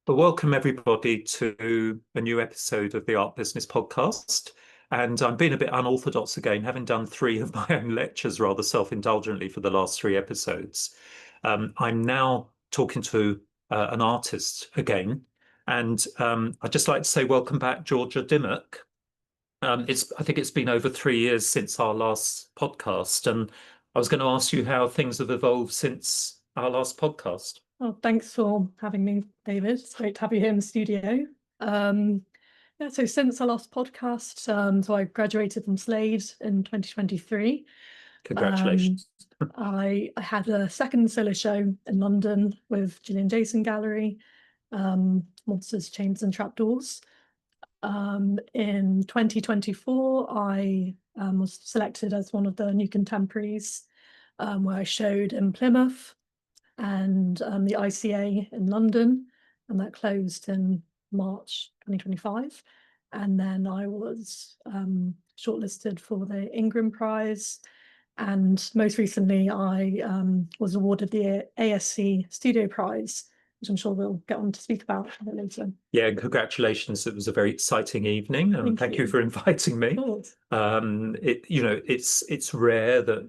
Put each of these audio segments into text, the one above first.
Well, welcome everybody to a new episode of the Art Business Podcast. And I'm being a bit unorthodox again, having done three of my own lectures rather self-indulgently for the last three episodes. I'm now talking to an artist again. And I'd just like to say welcome back, Georgia Dymock. I think it's been over 3 years since our last podcast. And I was going to ask you how things have evolved since our last podcast. Well, thanks for having me, David. It's great to have you here in the studio. So since our last podcast, so I graduated from Slade in 2023. Congratulations. I had a second solo show in London with Gillian Jason Gallery, Monsters, Chains and Trapdoors. In 2024, I was selected as one of the new contemporaries, where I showed in Plymouth and the ICA in London, and that closed in March 2025. And then I was shortlisted for the Ingram Prize, and most recently I was awarded the ASC Studio Prize, which I'm sure we'll get on to speak about a bit later. Yeah, congratulations. It was a very exciting evening, and thank you for inviting me. It's rare that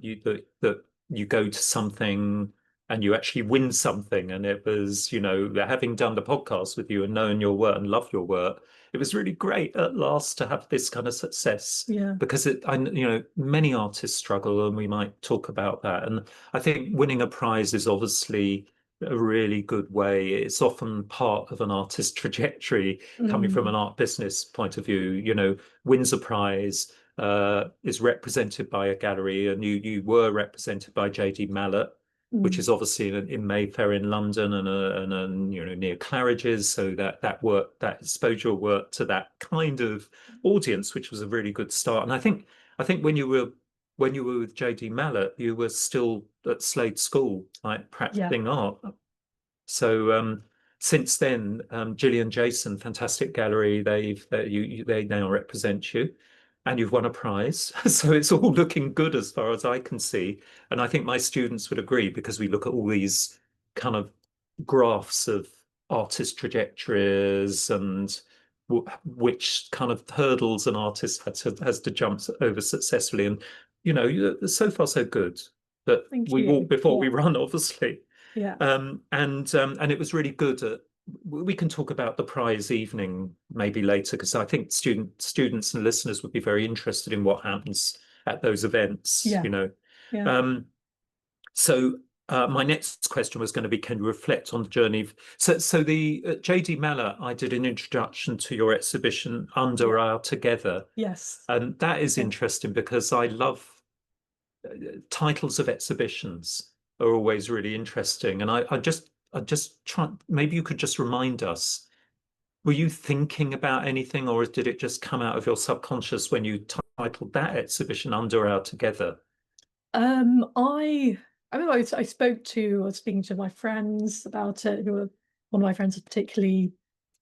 you go to something and you actually win something. And it was, having done the podcast with you and knowing your work and love your work, it was really great at last to have this kind of success. Yeah. Because many artists struggle, and we might talk about that. And I think winning a prize is obviously a really good way. It's often part of an artist's trajectory coming from an art business point of view. Wins a prize, is represented by a gallery, and you were represented by J.D. Mallet, which is obviously in Mayfair in London and near Claridge's. So that exposed your work to that kind of audience, which was a really good start. And I think when you were with J.D. Mallet, you were still at Slade School, like practicing art. So since then, Gillian Jason, fantastic gallery, they now represent you, and you've won a prize. So it's all looking good as far as I can see. And I think my students would agree, because we look at all these kind of graphs of artist trajectories and which kind of hurdles an artist has to jump over successfully. And so far so good. But we walk before we run, obviously. Yeah. And it was really good. We can talk about the prize evening maybe later, because I think students and listeners would be very interested in what happens at those events. Yeah. So my next question was going to be, can you reflect on the journey? So the J.D. Mallet, I did an introduction to your exhibition Under Our Together. Yes. And that is interesting, because I love titles of exhibitions are always really interesting. And I just try, maybe you could just remind us, were you thinking about anything, or did it just come out of your subconscious when you titled that exhibition Under Our Together? I remember I was speaking to my friends about it. One of my friends was particularly,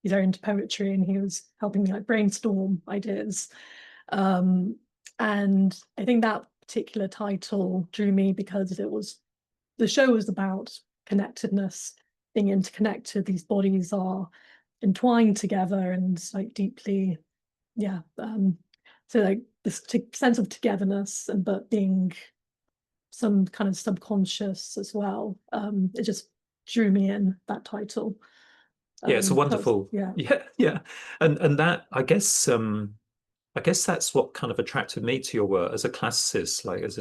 he's very into poetry, and he was helping me like brainstorm ideas. And I think that particular title drew me because the show was about connectedness, being interconnected. These bodies are entwined together and like deeply, so like this sense of togetherness, but being some kind of subconscious as well. It just drew me in, that title. Yeah, it's a wonderful. Yeah. And that, I guess that's what kind of attracted me to your work as a classicist, like as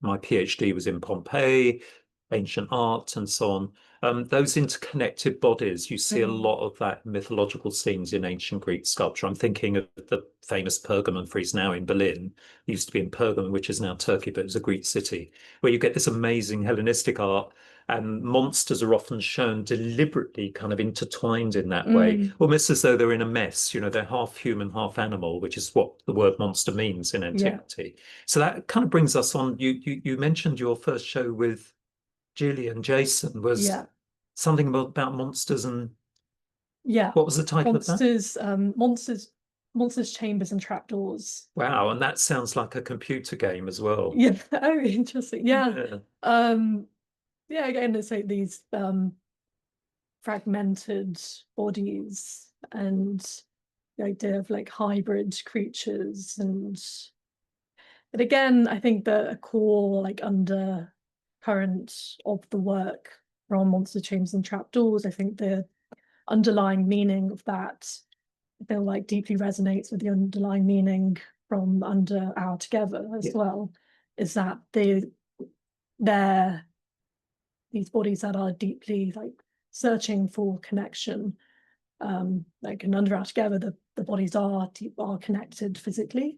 my PhD was in Pompeii, ancient art, and so on. Those interconnected bodies, you see a lot of that in mythological scenes in ancient Greek sculpture. I'm thinking of the famous Pergamon frieze now in Berlin. It used to be in Pergamon, which is now Turkey, but it was a Greek city, where you get this amazing Hellenistic art, and monsters are often shown deliberately kind of intertwined in that way, almost as though they're in a mess. They're half human, half animal, which is what the word monster means in antiquity. So that kind of brings us on. You mentioned your first show with Gillian Jason was something about monsters, and what was the title of that? Monsters, Chambers and Trapdoors. Wow, and that sounds like a computer game as well. Yeah. Oh, interesting. Yeah. Again, it's like these fragmented bodies and the idea of like hybrid creatures. And again, I think that a core like undercurrent of the work from Monster Chambers and Trapdoors, I think the underlying meaning of that, I feel like deeply resonates with the underlying meaning from Under Our Together as well, is that they're these bodies that are deeply like searching for connection. Like in Under Our Together, the bodies are connected physically.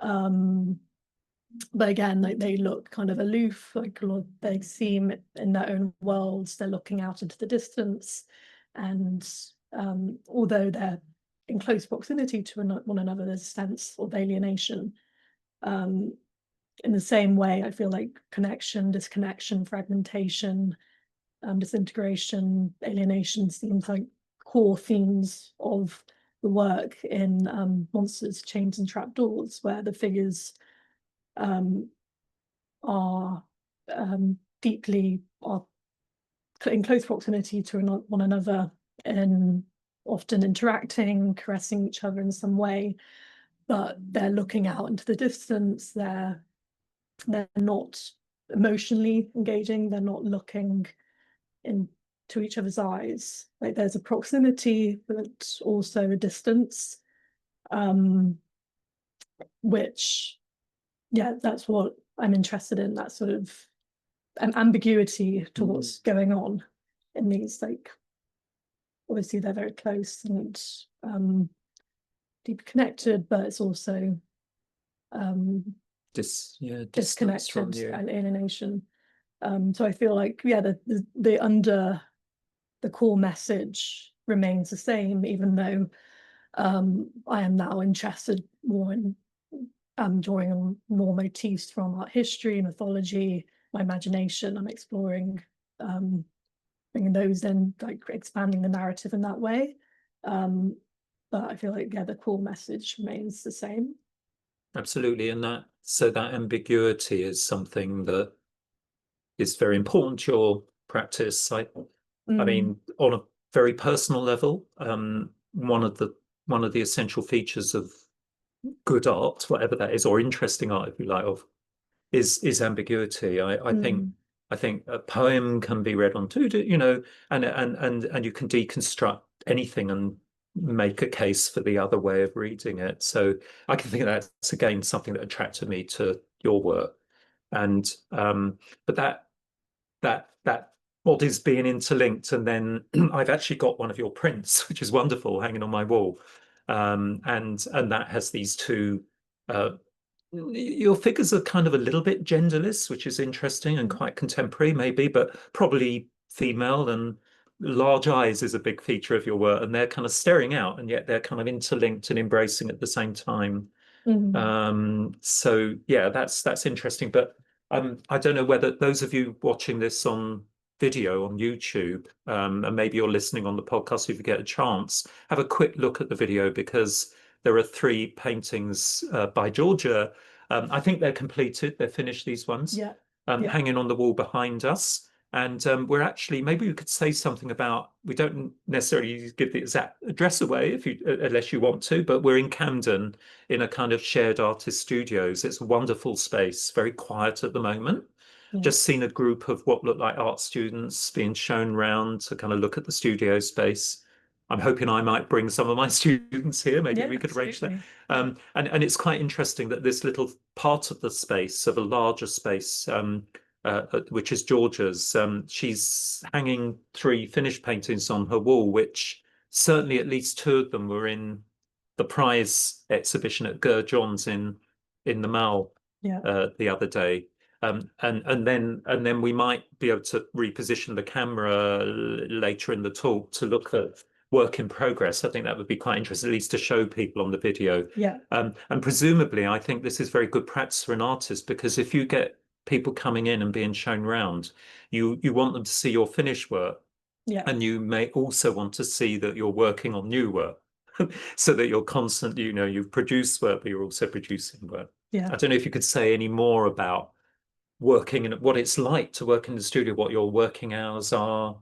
But again, like they look kind of aloof, like they seem in their own worlds, they're looking out into the distance. And although they're in close proximity to one another, there's a sense of alienation. In the same way, I feel like connection, disconnection, fragmentation, disintegration, alienation seems like core themes of the work in Monsters, Chains and Trapdoors, where the figures are deeply in close proximity to one another and often interacting, caressing each other in some way, but they're looking out into the distance. They're not emotionally engaging. They're not looking into each other's eyes. Like there's a proximity, but also a distance, which, yeah, that's what I'm interested in, that sort of an ambiguity to what's going on in these, like, obviously they're very close and deep connected, but it's also disconnected and alienation. So I feel like, yeah, the core message remains the same, even though I am now interested more in drawing on more motifs from art history, mythology, my imagination. I'm exploring bringing those in, like expanding the narrative in that way. But I feel like, yeah, the core message remains the same. Absolutely. And that ambiguity is something that is very important to your practice. I mean, on a very personal level, one of the essential features of good art, whatever that is, or interesting art, if you like, is ambiguity. I think a poem can be read on two, and you can deconstruct anything and make a case for the other way of reading it. So I can think that's again something that attracted me to your work. And but that bodies being interlinked, and then I've actually got one of your prints, which is wonderful, hanging on my wall. And that has these two your figures are kind of a little bit genderless, which is interesting and quite contemporary, maybe, but probably female, and large eyes is a big feature of your work, and they're kind of staring out, and yet they're kind of interlinked and embracing at the same time. So yeah, that's interesting. But I don't know whether those of you watching this on video on YouTube, and maybe you're listening on the podcast, if you get a chance, have a quick look at the video, because there are 3 paintings by Georgia. I think they're completed. They're finished, these ones, hanging on the wall behind us. And we're actually, maybe we could say something about, we don't necessarily give the exact address away unless you want to, but we're in Camden in a kind of shared artist studios. It's a wonderful space, very quiet at the moment. Just seen a group of what look like art students being shown around to kind of look at the studio space. I'm hoping I might bring some of my students here. Maybe we could arrange that. And it's quite interesting that this little part of the space, of a larger space, which is Georgia's, she's hanging 3 finished paintings on her wall, which certainly at least 2 of them were in the prize exhibition at Gurr John's in the Mall the other day. And then we might be able to reposition the camera later in the talk to look at work in progress. I think that would be quite interesting, at least to show people on the video. And presumably, I think this is very good practice for an artist, because if you get people coming in and being shown around, you want them to see your finished work, and you may also want to see that you're working on new work, so that you're constant. You've produced work, but you're also producing work. I don't know if you could say any more about working and what it's like to work in the studio, what your working hours are.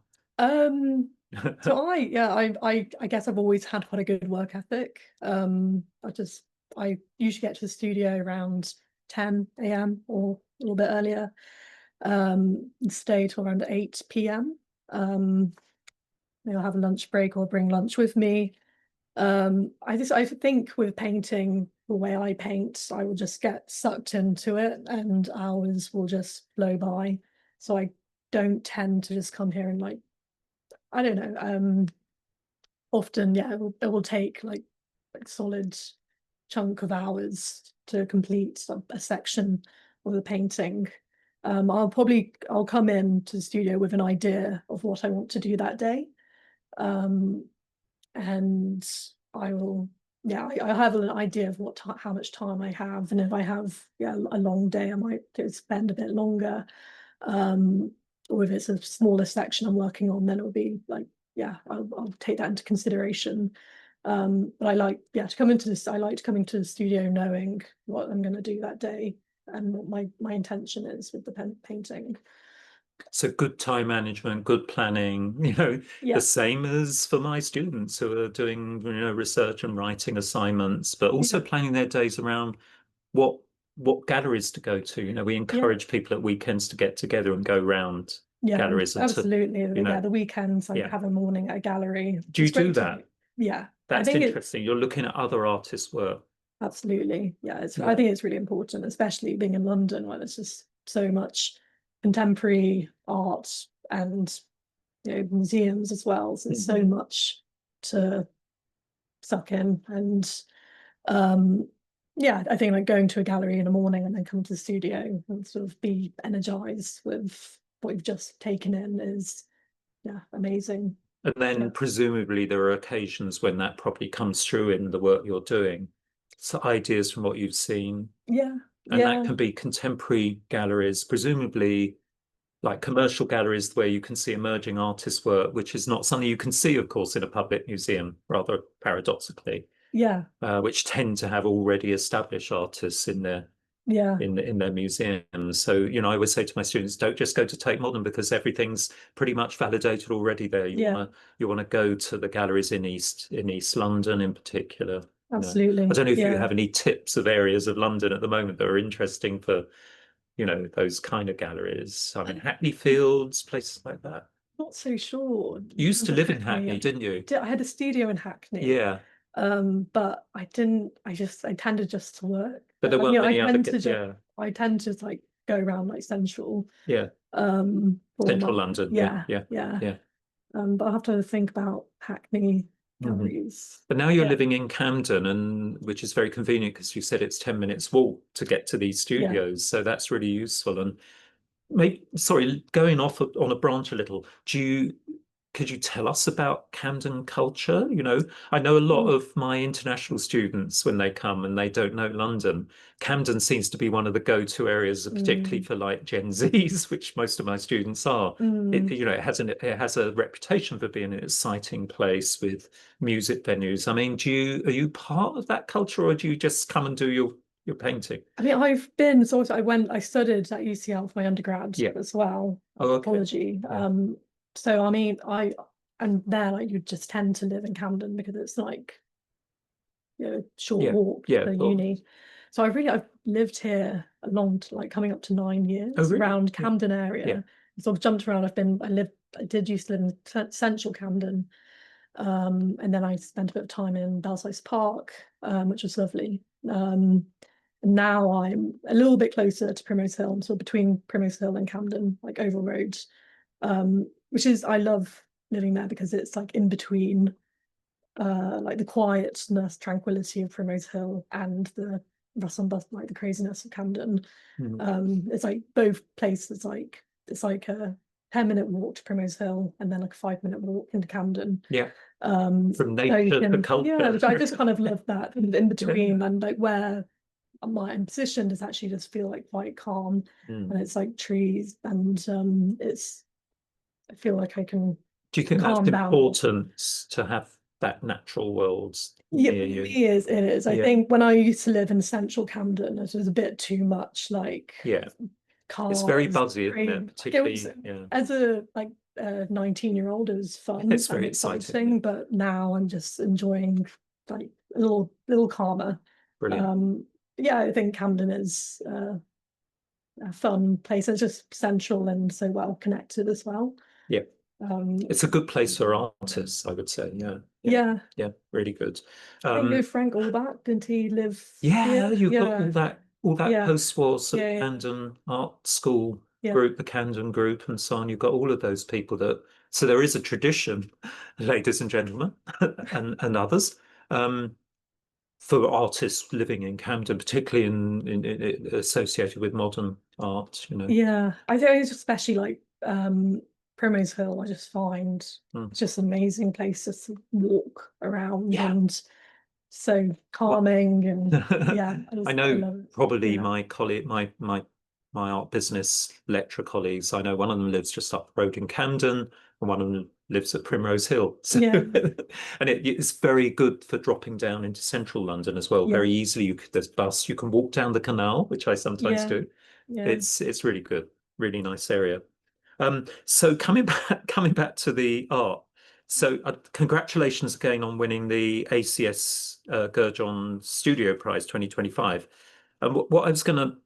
So I guess I've always had quite a good work ethic. I usually get to the studio around 10 a.m. or a little bit earlier, and stay till around 8 p.m. Maybe I'll have a lunch break or bring lunch with me. I think with painting, the way I paint, I will just get sucked into it and hours will just blow by. So I don't tend to just come here and like, I don't know, often, yeah, it will take like solid chunk of hours to complete a section of the painting. I'll come in to the studio with an idea of what I want to do that day. And I will, yeah, I have an idea of how much time I have, and if I have, yeah, a long day, I might spend a bit longer. Or if it's a smaller section I'm working on, then it'll be like, yeah, I'll take that into consideration. But I like, yeah, to come into this. I like to come into the studio knowing what I'm going to do that day and what my intention is with the painting. So good time management, good planning, Yeah, the same as for my students who are doing, research and writing assignments, but also yeah, planning their days around what what galleries to go to. We yeah, encourage people at weekends to get together and go round yeah, galleries and to, absolutely. Yeah, you know, the weekends I yeah. have a morning at a gallery. Do you It's do great to, that? yeah. I That's think it's interesting. You're looking at other artists' work. absolutely, yeah. I Yeah. think it's really important, especially being in London where there's just so much contemporary art and museums as well. So there's so Mhm. much to suck in, and um yeah, I think like going to a gallery in the morning and then come to the studio and sort of be energized with what you've just taken in is, yeah, amazing. And Yeah, then presumably there are occasions when that probably comes through in the work you're doing. So ideas from what you've seen. yeah, And that yeah. can be contemporary galleries, presumably like commercial galleries where you can see emerging artists' work, which is not something you can see, of course, in a public museum, rather paradoxically, Yeah, which tend to have already established artists yeah, in their museums. So, I always say to my students, don't just go to Tate Modern because everything's pretty much validated already there. yeah, You want to go to the galleries in East London in particular. I absolutely. don't know if you Yeah. have any tips of areas of London at the moment that are interesting for, those kind of galleries. I mean, I'm Hackney Fields, places like that. not so sure. You used to live in Hackney. Hackney, didn't you? I had a studio in Hackney. Yeah, But I didn't, I tended just to work. but there Like, weren't many other. Yeah, I tend to like go around like central, yeah, for Central my, London. Yeah, yeah, yeah, yeah. yeah. But I have to think about Hackney Hmm. galleries. But now you're Yeah, living in Camden, and which is very convenient because you said it's 10 minutes walk to get to these yeah. studios. So that's really useful. And sorry, going off on a branch a little, could you tell us about Camden culture? I know a lot Oh, of my international students when they come and they don't know London. Camden seems to be one of the go-to areas, particularly mm, for like Gen Zs, which most of my students are. mm. It has a reputation for being an exciting place with music venues. I mean, are you part of that culture, or do you just come and do your painting? I mean, I studied at UCL for my undergrad Yeah. as well, Oh, okay. anthropology. Yeah. So I mean, and there like you just tend to live in Camden because it's like, short Yeah. walk Yeah. to Well, uni. So I've lived here like coming up to 9 years oh, really? around Yeah. Camden Yeah. area. Sort of jumped around. I did used to live in central Camden. And then I spent a bit of time in Belsize Park, which was lovely. And now I'm a little bit closer to Primrose Hill, so between Primrose Hill and Camden, like Oval Road, which is, I love living there because it's like in between, like the quietness, tranquility of Primrose Hill and the rustle and bustle, like the craziness of Camden. Mhm. It's like both places, like it's like a 10-minute walk to Primrose Hill and then like a 5-minute walk into Camden. Yeah. Um, From so you nature to can, yeah, culture. which I just kind of love that in Yeah. between, and like where I'm positioned is actually just feel like quite calm, Mm. and it's like trees, and I feel like I can Do you think that's calm down. important to have that natural world Yeah, near for you? me it is. I Yeah. think when I used to live in central Camden, it was a bit too much like Yeah. It's very cars, buzzy, isn't it? train. Like it was Particularly, yeah. as a like a 19-year-old, it was fun It's and very exciting, but now I'm just enjoying like a little calmer. Brilliant. Yeah, I think Camden is a fun place. It's just central and so well connected as well. Yeah. Um, It's a good place for artists, I would say. Yeah. Yeah. yeah, Yeah. Really good. I think with Frank Allback, didn't he live Yeah, here? you've got Yeah, all that yeah, post-war sort of yeah, Camden art school yeah, group, the Camden group and so on. You've got all of those people that so there is a tradition, ladies and gentlemen, and others. Um, for artists living in Camden, particularly in associated with modern art, you know. yeah. I think it's especially like Primrose Hill. I just find Mm. it's just an amazing place to walk around Yeah. and so Well, calming and yeah, I I know love it. probably Yeah, my colleague, my art business lecturer colleagues. I know one of them lives just up the road in Camden, and one of them lives at Primrose Hill. So, yeah, and it's very good for dropping down into central London as well. yeah, Very easily, there's bus. You can walk down the canal, which I sometimes yeah, do. yeah. It's really good, really nice area. So coming back to the art. So congratulations again on winning the ACS Gurr John Studio Prize 2025. And what I was going to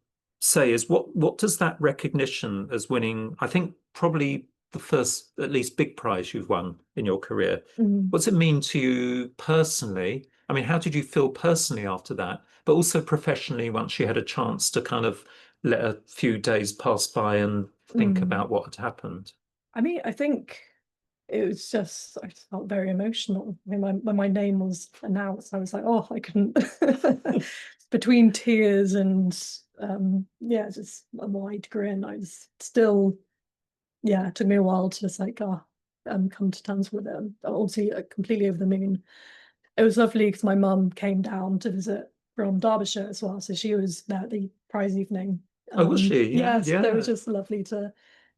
say is what does that recognition as winning, I think probably the first at least big prize you've won in your career, Mm. what's it mean to you personally? I mean, how did you feel personally after that, but also professionally once you had a chance to kind of let a few days pass by and think Mm. about what had happened? I mean, I think I just felt very emotional. I mean, when my name was announced, I was like, oh, I couldn't between tears and yeah, just a wide grin. I was still, yeah, it took me a while to just like come to terms with it. Obviously completely over the moon. It was lovely because my mum came down to visit from Derbyshire as well, so she was there at the prize evening. Oh, was she? Yeah, Yes, so it was yeah. just lovely to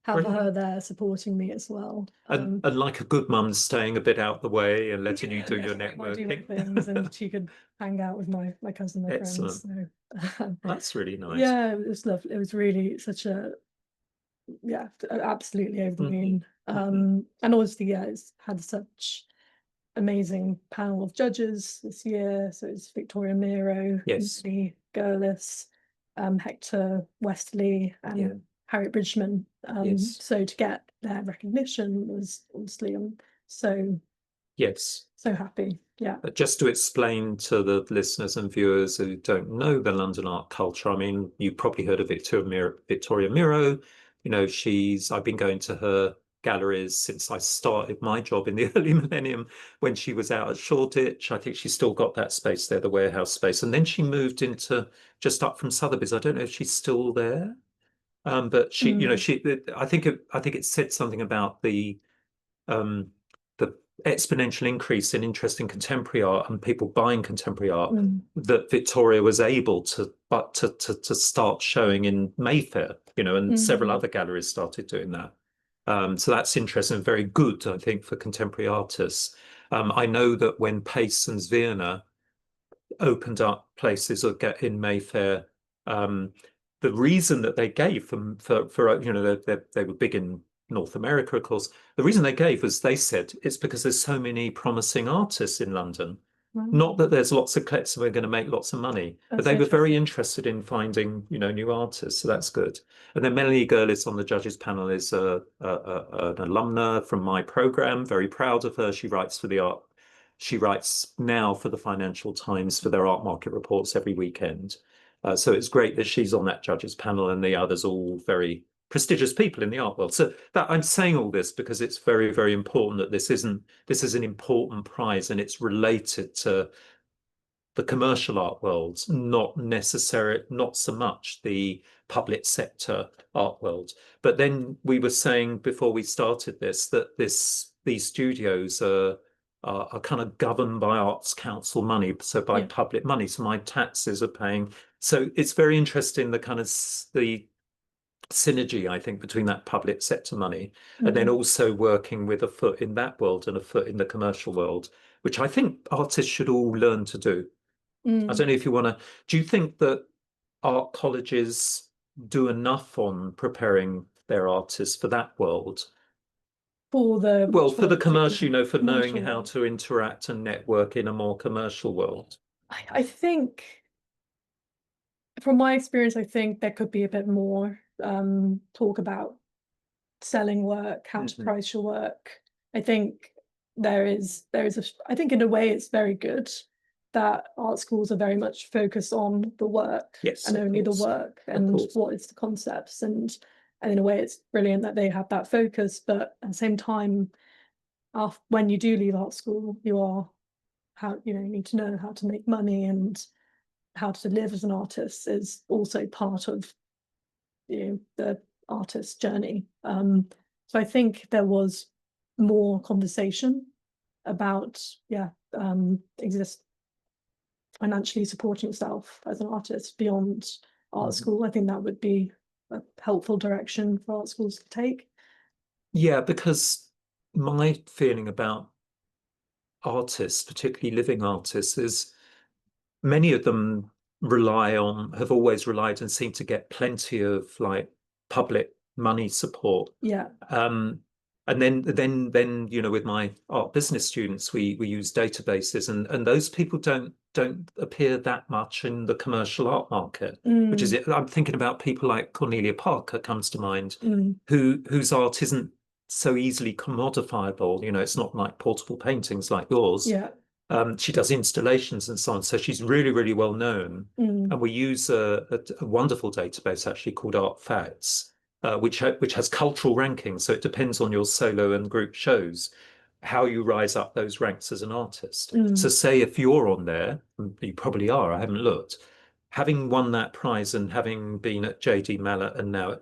have her Brilliant. there supporting me as well. And like a good mum, staying a bit out the way and letting you do your I do my networking. things, and she could hang out with my cousin, my friends. Excellent. So That's really nice. yeah, it was lovely. It was really such a yeah, absolutely over the Hmm. moon. Hmm. And obviously, yeah, it's had such amazing panel of judges this year. So it's Victoria Miro, Yes. Millie Gurlis, Hector Westley, Yeah. and Harriet Bridgman. Yes. So to get their recognition was honestly, I'm so Yes. so happy. Yeah. Just to explain to the listeners and viewers who don't know the London art culture, I mean, you've probably heard of Victoria Miro. You know, I've been going to her galleries since I started my job in the early millennium when she was out at Shoreditch. I think she's still got that space there, the warehouse space. And then she moved into just up from Sotheby's. I don't know if she's still there. But Mm, I think it said something about um, the exponential increase in interest in contemporary art and people buying contemporary art mm, that Victoria was able to but to start showing in Mayfair, you know, and several mm, other galleries started doing that. So that's interesting and very good, I think, for contemporary artists. I know that when Pace and Zwirner opened up places in Mayfair. Um, the reason that they gave for you know they were big in North America, of course. The reason they gave was they said it's because there's so many promising artists in London. wow, Not that there's lots of collectors and we're going to make lots of money, but that's they were very interesting. interested in finding, you know, new artists. So that's good. And then Melanie Gurlis on the judges panel is an alumna from my program. Very proud of her. She writes for the art she writes now for the Financial Times for their art market reports every weekend. So it's great that she's on that judges panel and the others all very prestigious people in the art world. So that I'm saying all this because it's very, very important that this is an important prize and it's related to the commercial art world, not so much the public sector art world. But then we were saying before we started this that these studios are kind of governed by Arts Council money, so by Yeah. public money. So my taxes are paying. So it's very interesting the kind of the synergy, I think, between that public sector money and then Mm, also working with a foot in that world and a foot in the commercial world, which I think artists should all learn to do. I mm. don't know if you want to, do you think that art colleges do enough on preparing their artists for that world? for the Well, for the commercial, particular for knowing commercial how world. to interact and network in a more commercial world. I think, from my experience, I think there could be a bit more talk about selling work, how to price your work. I think I think in a way it's very good that art schools are very much focused on the work, Yes, and only the work, and what is the concepts, and in a way it's brilliant that they have that focus. But at the same time, when you do leave art school, you need to know how to make money, and how to live as an artist is also part of the artist's journey. So I think there was more conversation about financially supporting yourself as an artist beyond art school. I think that would be a helpful direction for art schools to take. Yeah, because my feeling about artists, particularly living artists, is many of them have always relied and seem to get plenty of like public money support. Yeah. And then with my art business students, we use databases, and those people don't appear that much in the commercial art market, which is it. I'm thinking about people like Cornelia Parker comes to mind, whose art isn't so easily commodifiable. It's not like portable paintings like yours. Yeah. She does installations and so on, so she's really, really well known. And we use a wonderful database actually called Art Facts, which has cultural rankings. So it depends on your solo and group shows, how you rise up those ranks as an artist. So say if you're on there, you probably are, I haven't looked, having won that prize and having been at JD Mallet and now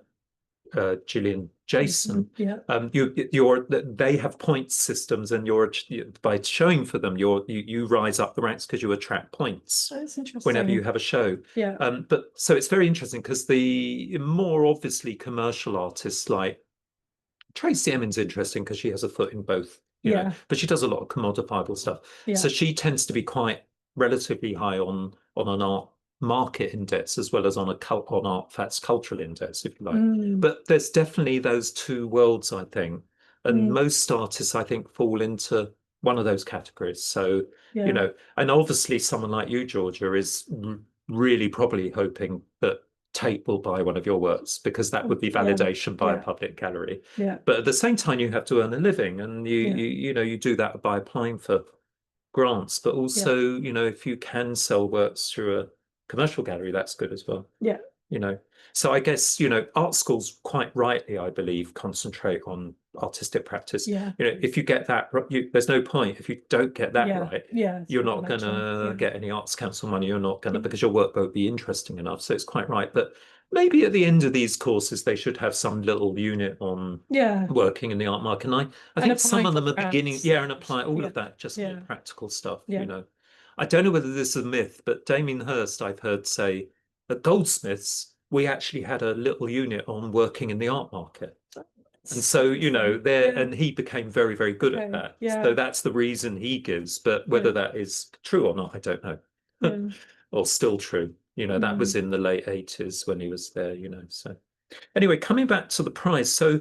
at Gillian Jason, they have point systems, and by showing for them, you rise up the ranks because you attract points. That's interesting. Whenever you have a show. Yeah. But so it's very interesting because the more obviously commercial artists like Tracy Emin's interesting because she has a foot in both, but she does a lot of commodifiable stuff. Yeah. So she tends to be quite relatively high on an art market index as well as on Art Facts cultural index, if you like. But there's definitely those two worlds, I think. And most artists, I think, fall into one of those categories. So, and obviously someone like you, Georgia, is really probably hoping that Tate will buy one of your works because that would be validation by a public gallery. Yeah. But at the same time, you have to earn a living, and you do that by applying for grants. But also, if you can sell works through a commercial gallery, that's good as well. Yeah. So I guess, art schools quite rightly, I believe, concentrate on artistic practice. Yeah. If you get that, there's no point. If you don't get that right, you're not going to get any Arts Council money. You're not going to, because your work won't be interesting enough. So it's quite right. But maybe at the end of these courses, they should have some little unit on working in the art market. And I think some of them are beginning, and apply all of that, just practical stuff, I don't know whether this is a myth, but Damien Hirst, I've heard say, at Goldsmiths, we actually had a little unit on working in the art market. And so, and he became very, very good at that. So that's the reason he gives. But whether that is true or not, I don't know. Or still true. That was in the late 80s when he was there, So anyway, coming back to the prize. So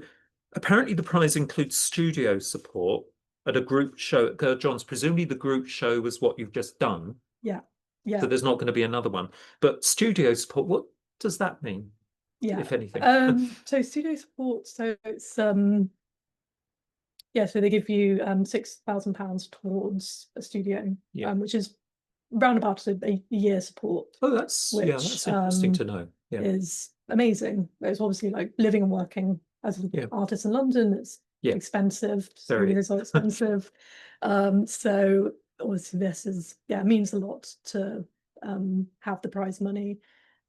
apparently the prize includes studio support at a group show at Gurr John's. Presumably the group show was what you've just done. Yeah. So there's not going to be another one. But studio support, what does that mean? If anything. So studio support, so it's so they give you £6,000 towards a studio, which is round about a year support. Oh, that's interesting to know. Is amazing. It's obviously like living and working as an artist in London. It's expensive. Studios are expensive. So obviously this means a lot to have the prize money,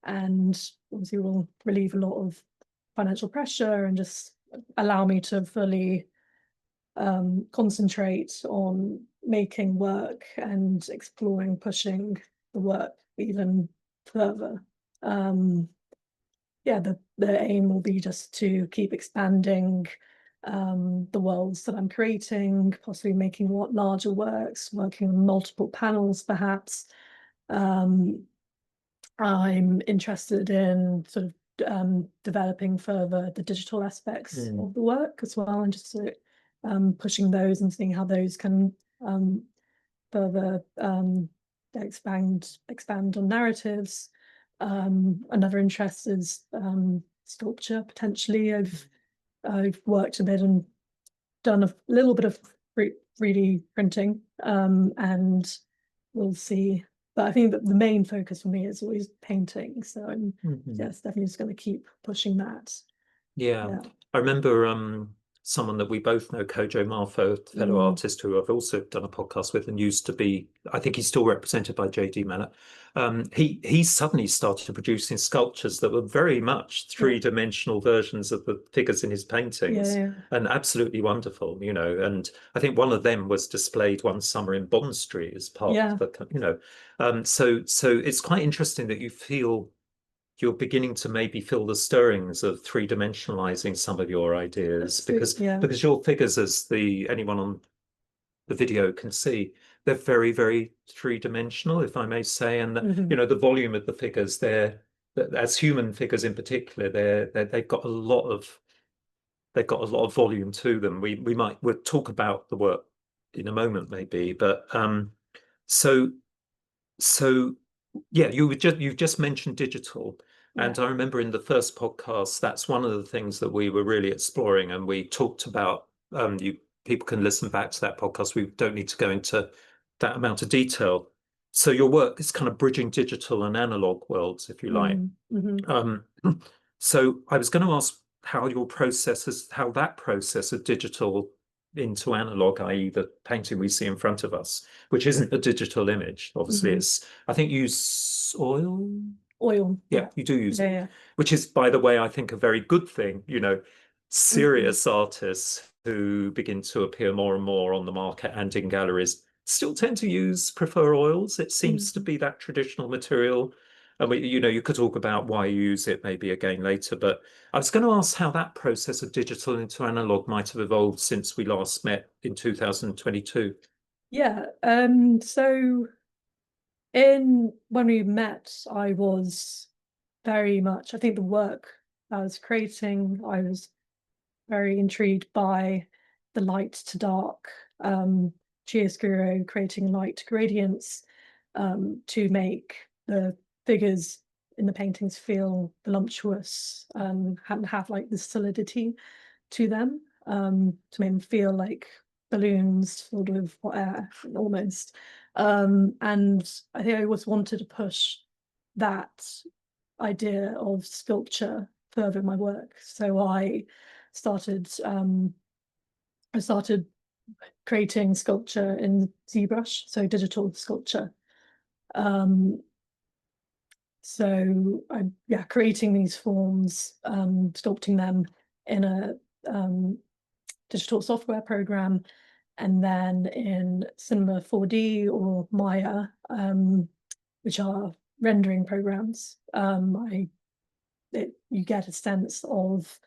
and obviously will relieve a lot of financial pressure and just allow me to fully concentrate on making work and exploring, pushing the work even further. The aim will be just to keep expanding the worlds that I'm creating, possibly making larger works, working on multiple panels perhaps. I'm interested in sort of developing further the digital aspects of the work as well, and just to pushing those and seeing how those can further expand on narratives. Another interest is sculpture, potentially. I've worked a bit and done a little bit of 3D printing, and we'll see. But I think that the main focus for me is always painting. So I'm yes, definitely just going to keep pushing that. Yeah. I remember someone that we both know, Kojo Marfo, fellow artist who I've also done a podcast with and used to be, I think he's still represented by JD Mellor. He suddenly started producing sculptures that were very much three-dimensional versions of the figures in his paintings, and absolutely wonderful, you know. And I think one of them was displayed one summer in Bond Street as part of the, you know. So it's quite interesting that you feel you're beginning to maybe feel the stirrings of three-dimensionalizing some of your ideas, because your figures, as anyone on the video can see, they're very, very three-dimensional, if I may say. And you know, the volume of the figures, they're, as human figures in particular, they've got a lot of volume to them. We'll talk about the work in a moment maybe, but so yeah, you've just mentioned digital. And I remember in the first podcast, that's one of the things that we were really exploring, and we talked about. People can listen back to that podcast. We don't need to go into that amount of detail. So your work is kind of bridging digital and analog worlds, if you like. So I was going to ask how that process of digital into analog, i.e. the painting we see in front of us, which isn't a digital image, obviously. It's, I think you use oil. Yeah, you do use it, which is, by the way, I think a very good thing. You know, serious artists who begin to appear more and more on the market and in galleries still tend to prefer oils. It seems to be that traditional material. And you know, you could talk about why you use it maybe again later, but I was going to ask how that process of digital into analog might have evolved since we last met in 2022. Yeah. So when we met, I was very much, I think the work I was creating, I was very intrigued by the light to dark, chiaroscuro, creating light gradients to make the figures in the paintings feel voluptuous, and have like the solidity to them, to make them feel like balloons filled with hot air almost. And I think I always wanted to push that idea of sculpture further in my work. So I started creating sculpture in ZBrush, so digital sculpture. So I'm creating these forms, sculpting them in a digital software program, and then in Cinema 4D or Maya, which are rendering programs. You get a sense of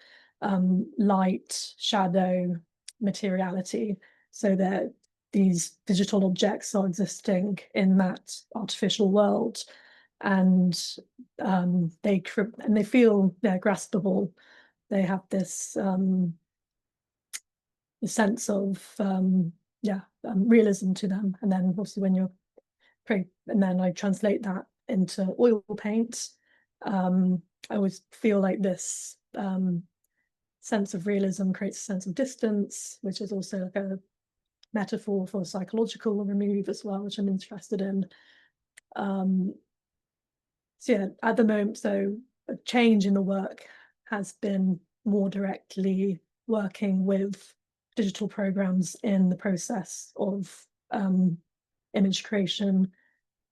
light, shadow, materiality, so that these digital objects are existing in that artificial world, and they feel graspable. They have this sense of realism to them. And then obviously when you're and then I translate that into oil paint. I always feel like this sense of realism creates a sense of distance, which is also like a metaphor for psychological remove as well, which I'm interested in. So yeah, at the moment, so a change in the work has been more directly working with digital programs in the process of image creation,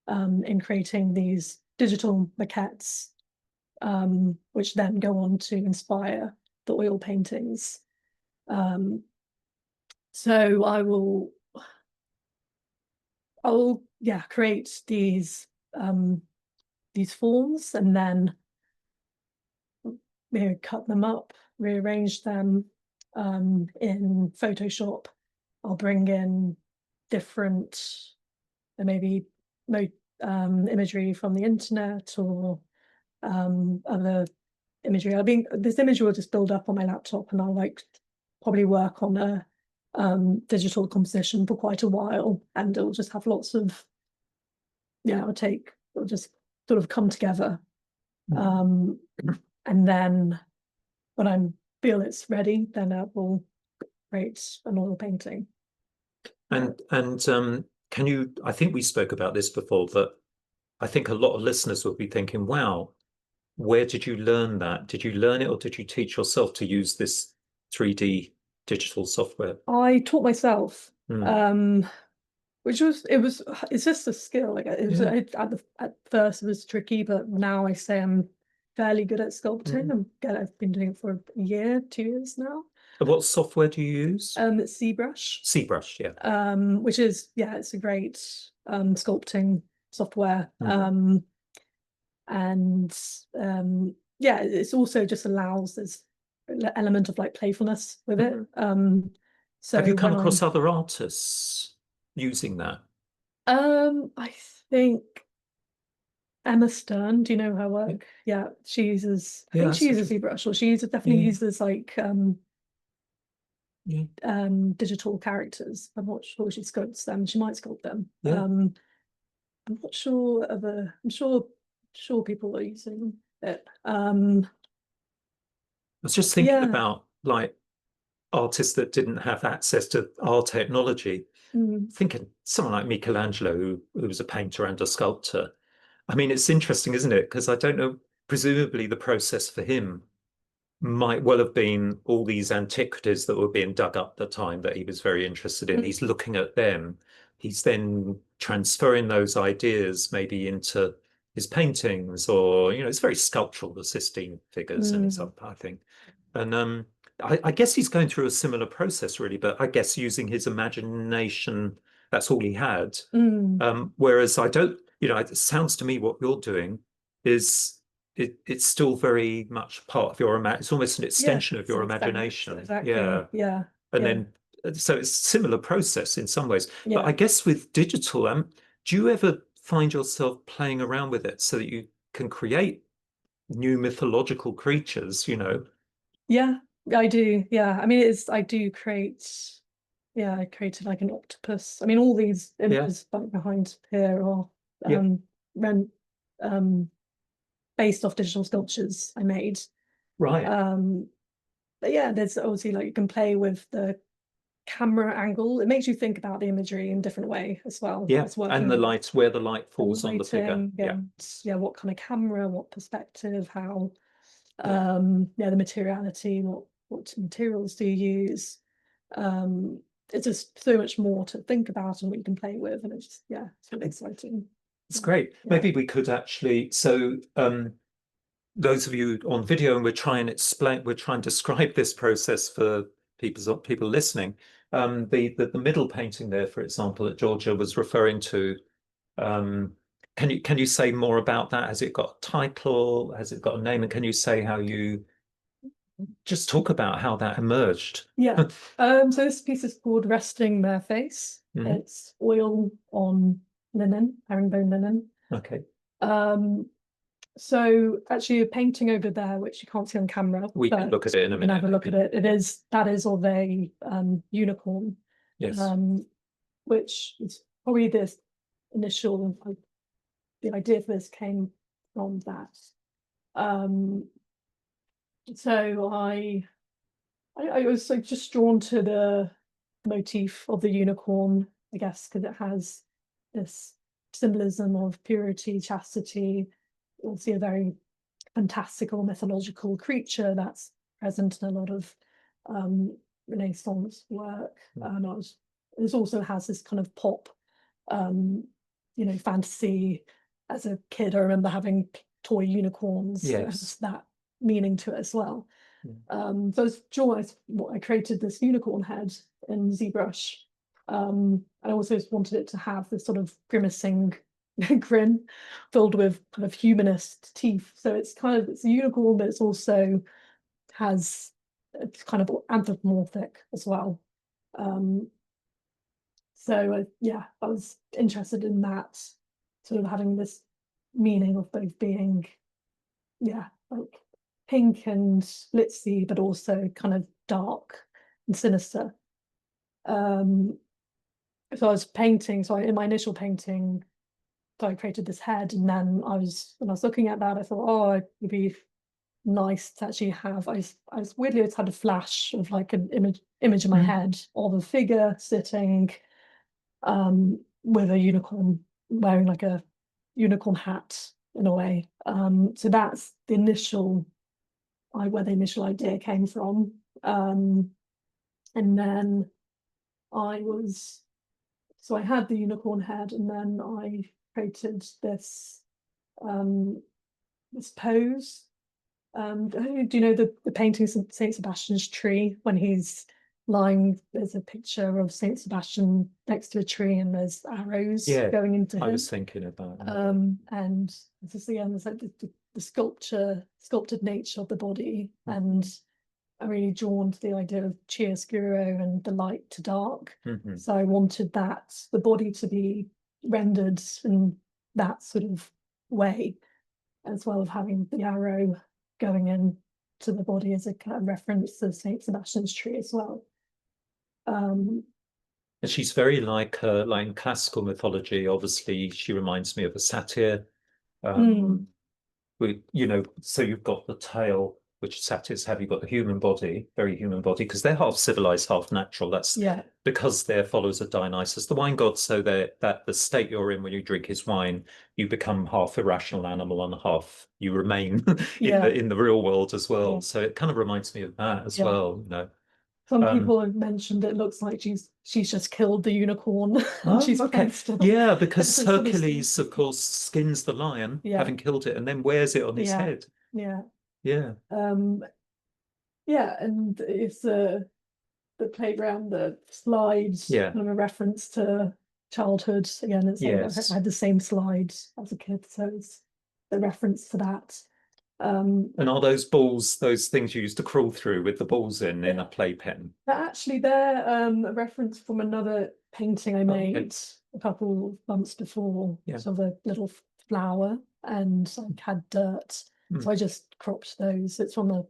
in creating these digital maquettes, which then go on to inspire the oil paintings. So I'll create these forms, and then cut them up, rearrange them in Photoshop. I'll bring in different, maybe imagery from the internet or other imagery. This image will just build up on my laptop, and I'll probably work on a digital composition for quite a while, and it'll just have lots of, it'll just sort of come together. And then when I feel it's ready, then I will create an oil painting. And can you, I think we spoke about this before, but I think a lot of listeners will be thinking, wow, where did you learn that? Did you learn it, or did you teach yourself to use this 3D digital software? I taught myself, Mm. it's just a skill. Like it was, Yeah. at first it was tricky, but now I say I'm fairly good at sculpting. I've been doing it for a year, 2 years now. What software do you use? It's ZBrush. ZBrush, yeah. Which is, it's a great sculpting software. And it's also just allows this element of like playfulness with it. So have you come across other artists using that? I think Emma Stern, do you know her work? Yeah, she uses, I think she uses ZBrush, or she definitely uses like digital characters. I'm not sure she sculpts them. She might sculpt them. I'm not sure I'm sure people are using it. I was just thinking about like artists that didn't have access to our technology. Thinking someone like Michelangelo, who was a painter and a sculptor. I mean, it's interesting, isn't it? Because I don't know, presumably the process for him might well have been all these antiquities that were being dug up at the time that he was very interested in. He's looking at them. He's then transferring those ideas maybe into his paintings, or, it's very sculptural, the Sistine figures and his up, I think. And I guess he's going through a similar process, really, but I guess using his imagination, that's all he had. Whereas I don't, it sounds to me what you're doing is it's still very much part of your it's almost an extension of your imagination. Exactly. And then so it's a similar process in some ways. But I guess with digital, do you ever find yourself playing around with it so that you can create new mythological creatures, Yeah, I do. Yeah. I mean, I do create, I created like an octopus. I mean, all these images behind here are based off digital sculptures I made. Right. But yeah, there's obviously like you can play with the camera angle. It makes you think about the imagery in a different way as well. Yeah, and the light, where the light falls on the figure. What kind of camera, what perspective, how the materiality, what materials do you use? It's just so much more to think about and what you can play with, and it's really exciting. It's great. Maybe we could actually, so those of you on video, and we're trying to describe this process for people listening. The middle painting there, for example, that Georgia was referring to, can you say more about that? Has it got a title? Has it got a name? And can you say how you just talk about how that emerged? So this piece is called Resting Their Face. It's oil on linen, herringbone linen. Okay. So actually a painting over there, which you can't see on camera. We can look at it in a minute. Have a look at it. That is of a unicorn. Yes. Which is probably this initial, the idea for this came from that. So I was like just drawn to the motif of the unicorn, I guess, because it has this symbolism of purity, chastity, also a very fantastical mythological creature that's present in a lot of Renaissance work. It also has this kind of pop, fantasy. As a kid, I remember having toy unicorns. Yes. It has that meaning to it as well. So I created this unicorn head in ZBrush. I also wanted it to have this sort of grimacing grin filled with kind of humanist teeth. So it's a unicorn, but it's also it's kind of anthropomorphic as well. So I was interested in that, sort of having this meaning of both being like pink and glitzy, but also kind of dark and sinister. So I was painting, so in my initial painting, so I created this head, and then when I was looking at that, I thought, oh, it would be nice to actually have, I was weirdly, it's had a flash of like an image in my head of a figure sitting with a unicorn, wearing like a unicorn hat in a way. So that's the initial, where the initial idea came from. And then so I had the unicorn head, and then I created this pose. Do you know the painting of Saint Sebastian's tree, when he's lying? There's a picture of Saint Sebastian next to a tree, and there's arrows going into him. I was thinking about that. And this is again, there's like the sculpted nature of the body, and I'm really drawn to the idea of chiaroscuro and the light to dark. So I wanted the body to be rendered in that sort of way, as well as having the arrow going in to the body as a kind of reference to Saint Sebastian's tree as well. And she's very like in classical mythology. Obviously, she reminds me of a satyr. So you've got the tail, which satyrs have. You've got the human body, very human body, because they're half civilized, half natural. That's because they're followers of Dionysus, the wine god. So that the state you're in when you drink his wine, you become half irrational animal and half you remain in the real world as well. So it kind of reminds me of that as well. Some people have mentioned it looks like she's just killed the unicorn and she's placed it. Yeah, because Hercules, of course, skins the lion, having killed it, and then wears it on his head. Yeah. And it's the playground, the slides, kind of a reference to childhood. Again, it's I had the same slide as a kid, so it's the reference to that. And are those balls, those things you used to crawl through with the balls in a playpen? They're a reference from another painting I made a couple of months before, sort of a little flower, and I had dirt. So I just cropped those. It's from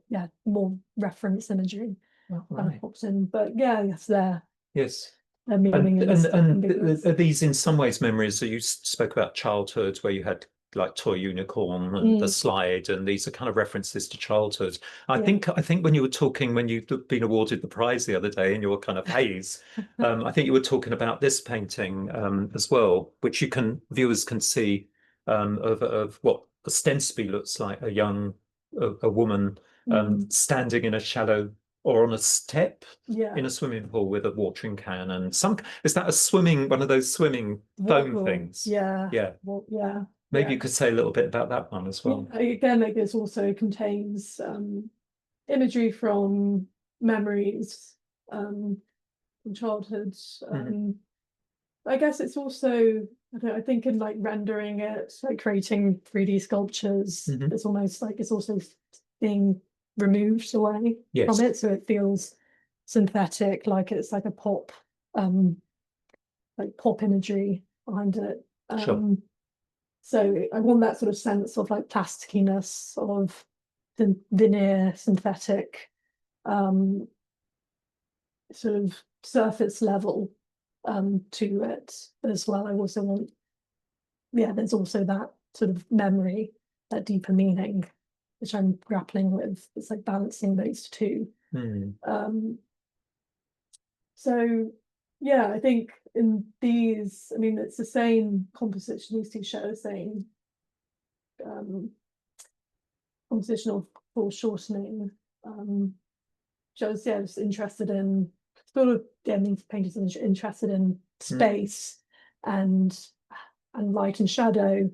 more reference imagery. Kind of pops in, but it's there. Yes. Their meaning and are these in some ways memories? So you spoke about childhood, where you had like toy unicorn and the Slade, and these are kind of references to childhood. I think when you were talking, when you'd been awarded the prize the other day in your kind of haze, I think you were talking about this painting as well, which viewers can see of what ostensibly looks like a woman standing in a shallow or on a step in a swimming pool with a watering can and is that one of those swimming foam things? Maybe you could say a little bit about that one as well. Again, like this also contains imagery from memories from childhood. I guess it's also, I think in like rendering it, like creating 3D sculptures, it's almost like it's also being removed away from it, so it feels synthetic, like it's like a pop imagery behind it. So I want that sort of sense of like plasticiness, of the veneer, synthetic, sort of surface level to it as well. I also want, there's also that sort of memory, that deeper meaning, which I'm grappling with. It's like balancing those two. So I think in these, I mean, it's the same composition. These two share the same composition of foreshortening. Which I was just interested in, sort of these painters are interested in space and light and shadow.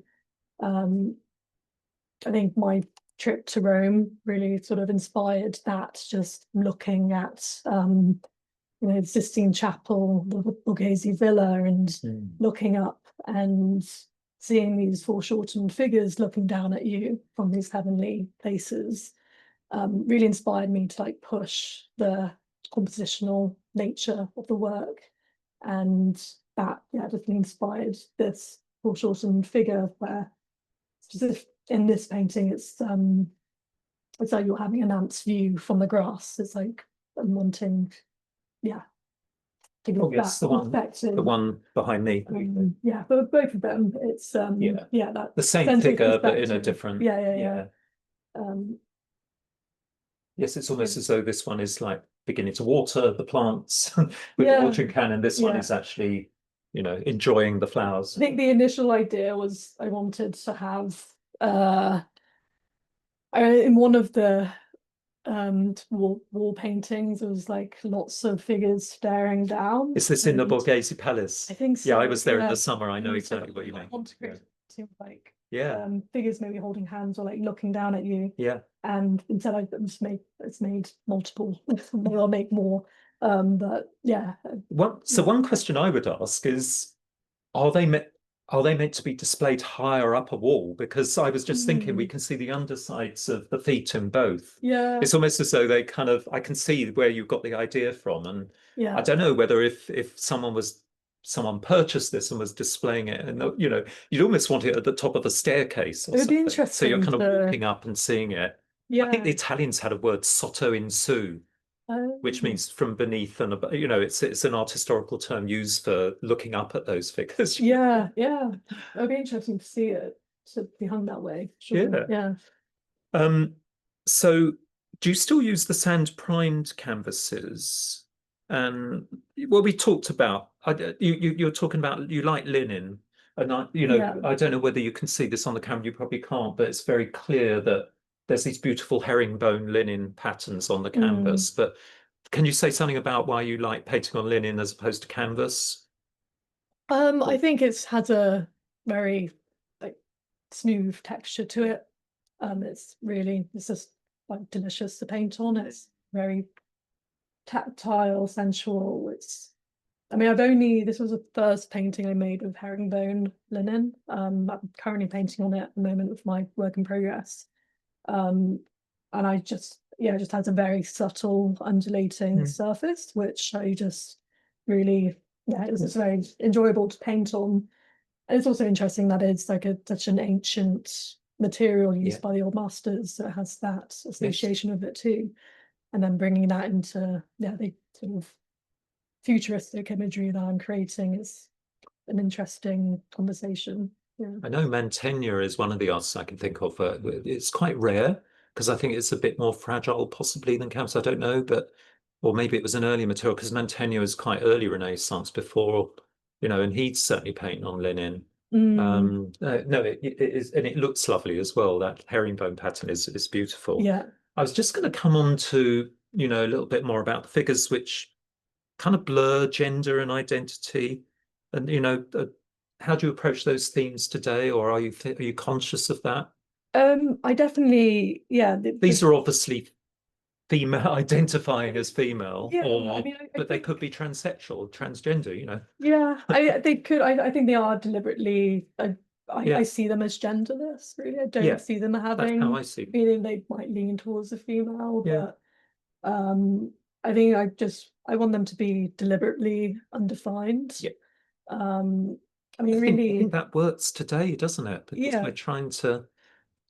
I think my trip to Rome really sort of inspired that, just looking at the Sistine Chapel, the Borghese Villa, and looking up and seeing these foreshortened figures looking down at you from these heavenly places really inspired me to like push the compositional nature of the work, and that definitely inspired this foreshortened figure, where in this painting it's like you're having an ant's view from the grass. It's like I'm wanting to Oh yes, the effective. one behind me. Yeah, but both of them, it's yeah, that The same sense of figure, but in a perspective. different. Yeah. Um, Yes, it's almost as though this one is like beginning to water the plants with the yeah, watering can, and this one is actually, enjoying the flowers. I think the initial idea was I wanted to have in one of the wall paintings, there was like lots of figures staring down. Is this in the Borghese Palace? I think Yeah, so. I was there in the summer. I know exactly what you I mean. want to create like Yeah. figures maybe holding hands or like looking down at you. Yeah. And instead I just made multiple. Maybe I'll make more. But yeah. One question I would ask is, are they meant to be displayed higher up a wall? Because I was just thinking we can see the undersides of the feet in both. Yeah. It's almost as though they kind of, I can see where you got the idea from. And Yeah. I don't know whether if someone purchased this and was displaying it, and you'd almost want it at the top of a staircase or It would be something. interesting. So you're kind of walking up and seeing it. Yeah. I think the Italians had a word sotto in su, which means from beneath and above. It's an art historical term used for looking up at those figures. Yeah. It would be interesting to see it to be hung that way. Sure. Yeah. So do you still use the sand primed canvases? And well, we talked about you're talking about you like linen, and I don't know whether you can see this on the camera. You probably can't, but it's very clear that there's these beautiful herringbone linen patterns on the canvas. But can you say something about why you like painting on linen as opposed to canvas? I think it's has a very like smooth texture to it. It's just like delicious to paint on. It's very tactile, sensual. This was the first painting I made with herringbone linen. I'm currently painting on it at the moment with my work in progress. And it just has a very subtle undulating surface, which I just really, it's very enjoyable to paint on. And it's also interesting that it's like such an ancient material used by the old masters, so it has that association with it too. And then bringing that into the sort of futuristic imagery that I'm creating is an interesting conversation. Yeah. I know Mantegna is one of the artists I can think of. It's quite rare because I think it's a bit more fragile, possibly, than canvas. I don't know, or maybe it was an early material because Mantegna was quite early Renaissance before, and he'd certainly paint on linen. No, it is, and it looks lovely as well. That herringbone pattern is beautiful. Yeah. I was just going to come on to, a little bit more about the figures which kind of blur gender and identity, and how do you approach those themes today, or are you conscious of that? I definitely, These are obviously female identifying as female, but they could be transsexual, transgender, Yeah, they could. I think they are deliberately. I see them as genderless. Really, I don't see them having. That's how I see them. Feeling they might lean towards the female, Yeah. but I think I want them to be deliberately undefined. Yeah. I think that works today, doesn't it? Because we're trying to,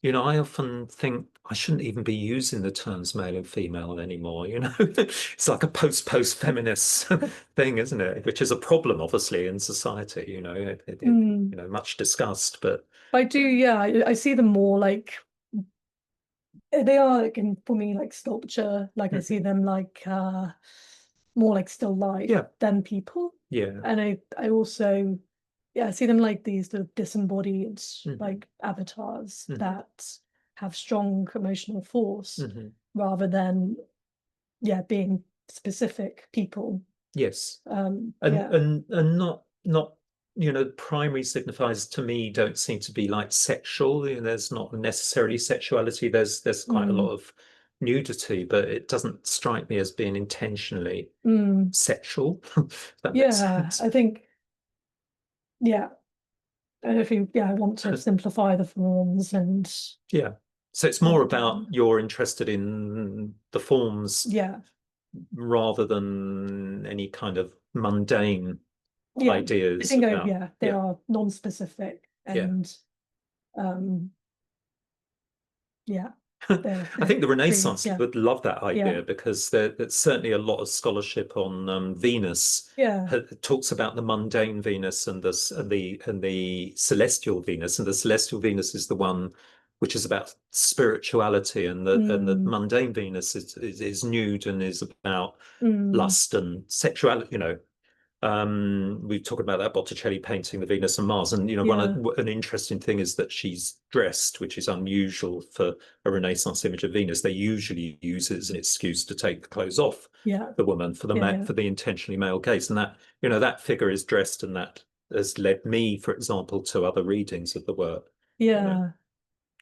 I often think I shouldn't even be using the terms male and female anymore, It's like a post feminist thing, isn't it? Which is a problem, obviously, in society, much discussed, but I do, I see them more like they are like for me like sculpture, like I see them like more like still life than people. Yeah. And I also I see them like these sort of disembodied like avatars that have strong emotional force rather than being specific people. Yes. And not primary signifiers to me don't seem to be like sexual. There's not necessarily sexuality. There's quite a lot of nudity, but it doesn't strike me as being intentionally sexual. That makes sense. I think and if you I want to simplify the forms and so it's more about you're interested in the forms rather than any kind of mundane ideas. I think they are non-specific and I think the three, Renaissance yeah, would love that yeah, idea because there's certainly a lot of scholarship on Venus. yeah, It talks about the mundane Venus and the celestial Venus, and the celestial Venus is the one which is about spirituality, and the mm, mundane Venus is nude and is about mm, lust and sexuality. We've talked about that Botticelli painting, the Venus and Mars, and yeah, an interesting thing is that she's dressed, which is unusual for a Renaissance image of Venus. They usually use it as an excuse to take the clothes off yeah, the woman for yeah, yeah, the intentionally male gaze, and that figure is dressed, and that has led me, for example, to other readings of the work. You know, yeah.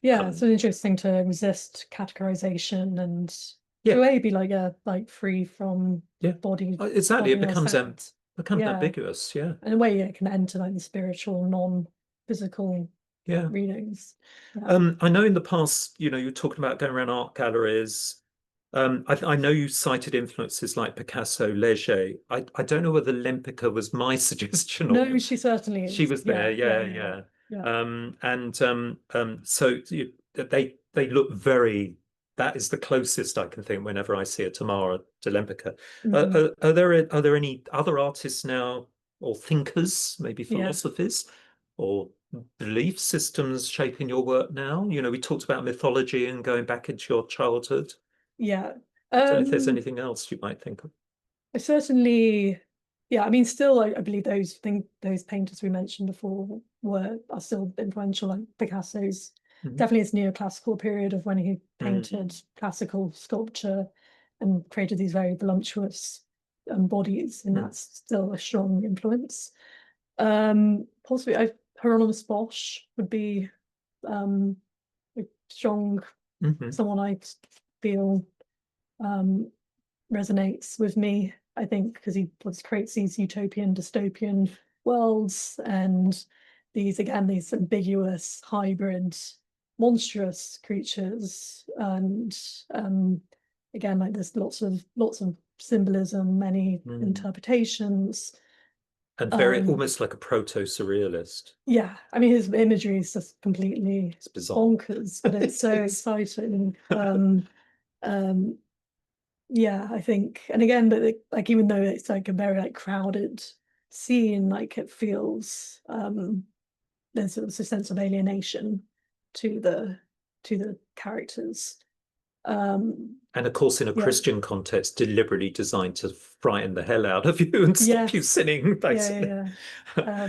Yeah, it's um, interesting to resist categorization and yeah, to a be like a like free from yeah, exactly. body It or sex. becomes Yeah, ambiguous. Yeah, in a way it can enter like the spiritual, non-physical yeah. readings. Yeah. I know in the past, you're talking about going around art galleries. I know you cited influences like Picasso, Leger. I don't know whether Lempica was my suggestion or No, she certainly she is. was there. Yeah, yeah, Yeah, yeah, yeah. yeah. So they look very. That is the closest I can think whenever I see a Tamara to Lempica. Hmm. Are there any other artists now or thinkers, maybe Yeah, philosophers, or belief systems shaping your work now? We talked about mythology and going back into your childhood. yeah. I don't know if there's Um, anything else you might think of. I certainly, yeah, I mean, still, I believe those painters we mentioned before are still influential. Like Picasso's Mhm. definitely his neoclassical period of when he Mm, painted classical sculpture and created these very voluptuous bodies, and mm, that's still a strong influence. Possibly, Hieronymus Bosch would be um, a strong mhm, someone I feel um, resonates with me, I think, because he creates these utopian, dystopian worlds and these ambiguous, hybrid, monstrous creatures. And again, like there's lots of symbolism, many mm. interpretations. And very Um, almost like a proto-surrealist. yeah, I mean his imagery is just completely It's bizarre. bonkers, but it's so exciting. Um, Yeah, I think, and again, but like even though it's like a very like crowded scene, like it feels there's sort of a sense of alienation to the characters. And of course, in a Yeah, Christian context, deliberately designed to frighten the hell out of you and stop you yes, sinning, yeah, yeah, basically. yeah.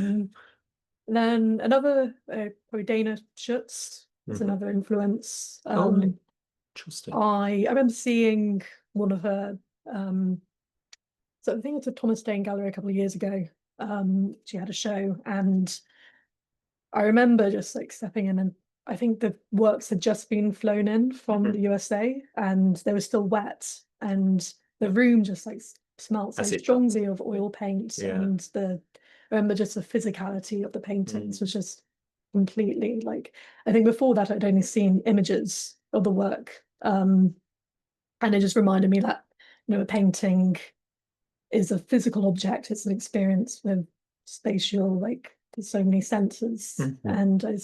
Then another probably Dana Schutz is Mhm. another influence. Oh, right. Interesting. I remember seeing one of her so I think it's a Thomas Dane Gallery a couple of years ago. She had a show, and I remember just like stepping in, and I think the works had just been flown in from Mhm. the USA, and they were still wet, and the Yeah, room just like smelled so as it does. strongly of oil paint, Yeah. and I remember just the physicality of the paintings Mm. was just completely like I think before that I'd only seen images of the work, and it just reminded me that a painting is a physical object. It's an experience with spatial, like there's so many senses, Mhm. and I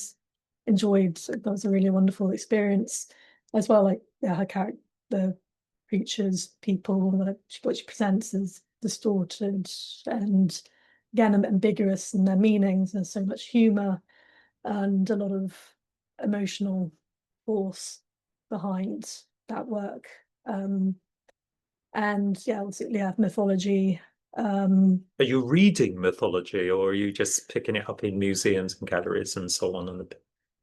enjoyed. That was a really wonderful experience as well. Like yeah, her character, the creatures, people, what she presents is distorted and again ambiguous in their meanings. There's so much humor and a lot of emotional force behind that work. Um, and yeah, yeah, mythology. Um, Are you reading mythology, or are you just picking it up in museums and galleries and so on?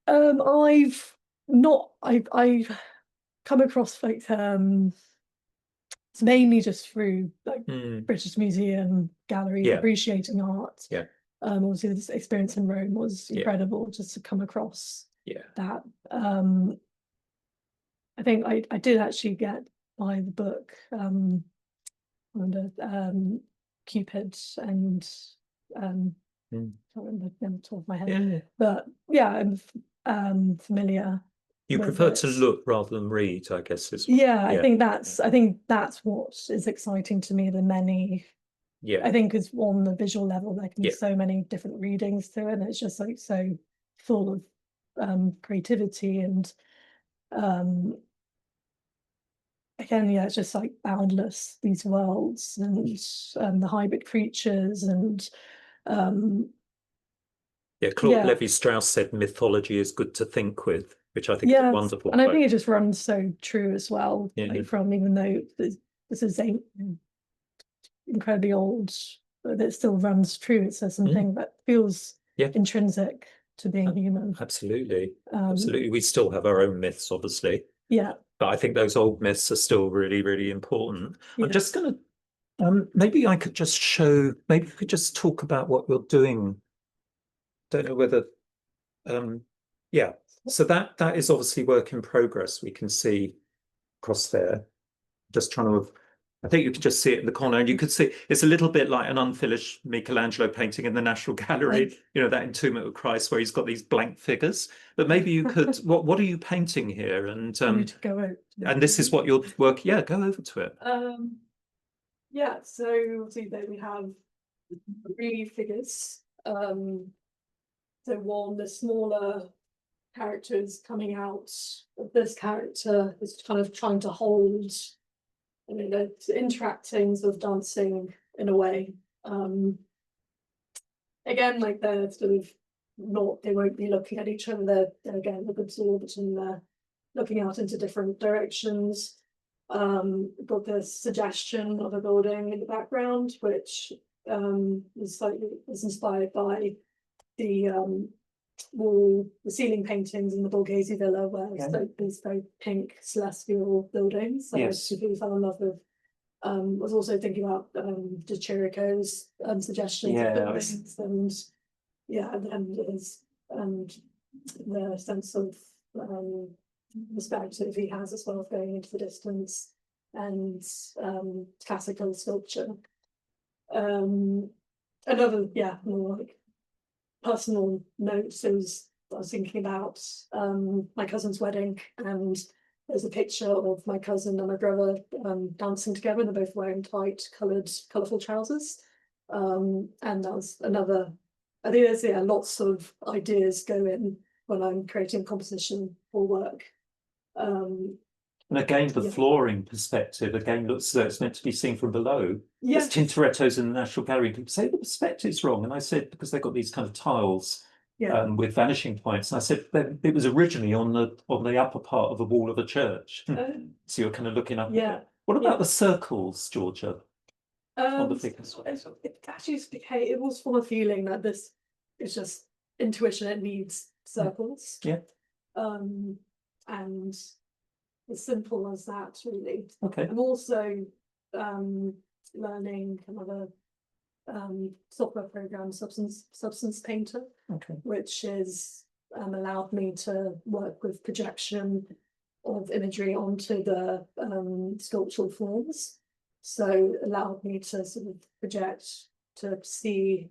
I've not, I've come across like it's mainly just through like Mm. British Museum galleries Yeah, appreciating art. yeah, Obviously, this experience in Rome was yeah, incredible just to come across yeah. that. I think I did actually get by the book under Cupid and um, Mm. I can't remember the top of my head, Yeah. but yeah, I'm familiar You with prefer to it. look rather than read, I guess is Yeah, yeah, I think that's what is exciting to me. The many, yeah, I think, is on the visual level, there can be yeah. so many different readings to it, and it's just like so full of creativity and um again, yeah, it's just like boundless, these worlds and the hybrid creatures and Claude yeah, Levi-Strauss said mythology is good to think with, which I think is a yeah, wonderful and I quote. think it just runs so true as well. Yeah. Like from even though this is incredibly old, but it still runs true. It says something that feels intrinsic to being human. Absolutely. Absolutely. We still have our own myths, obviously. Yeah. But I think those old myths are still really, really important. Yeah. I'm just going to, maybe I could just show, maybe we could just talk about what you're doing. Don't know whether, yeah. So that is obviously work in progress. We can see across there. Just trying to, I think you can just see it in the corner, and you could see it's a little bit like an unfinished Michelangelo painting in the National Gallery. You know, that Entombment of Christ where he's got these blank figures. But maybe you could. What are you painting here? And this is what your work. Yeah, go over to it. Yeah. So see that we have 3 figures. So one, the smaller characters coming out of this character is kind of trying to hold, I mean, they're interacting, sort of dancing in a way. Again, like they're sort of not, they won't be looking at each other, they're again absorbed and they're looking out into different directions. Got this suggestion of a building in the background, which is inspired by the ceiling paintings in the Borghese Villa, where it's like these very pink celestial buildings. So I completely fell in love with. Was also thinking about De Chirico's suggestions of buildings and the sense of perspective he has as well, going into the distance, and classical sculpture. Another more like personal notes is I was thinking about my cousin's wedding, and there's a picture of my cousin and my brother dancing together, and they're both wearing tight, colourful trousers. And that was another. I think there's lots of ideas go in when I'm creating composition or work. And again, the flooring perspective again looks as though it's meant to be seen from below. Yes. There's Tintoretto's in the National Gallery. People say the perspective's wrong, and I said because they've got these kind of tiles with vanishing points. And I said it was originally on the upper part of the wall of a church. So you're kind of looking up. Yeah. What about the circles, Georgia? On the figures? It actually it was from a feeling that this is just intuition. It needs circles. Yeah. And as simple as that, really. Okay. I'm also learning another software program, Substance Painter, which is allowed me to work with projection of imagery onto the sculptural forms. So allowed me to sort of project to see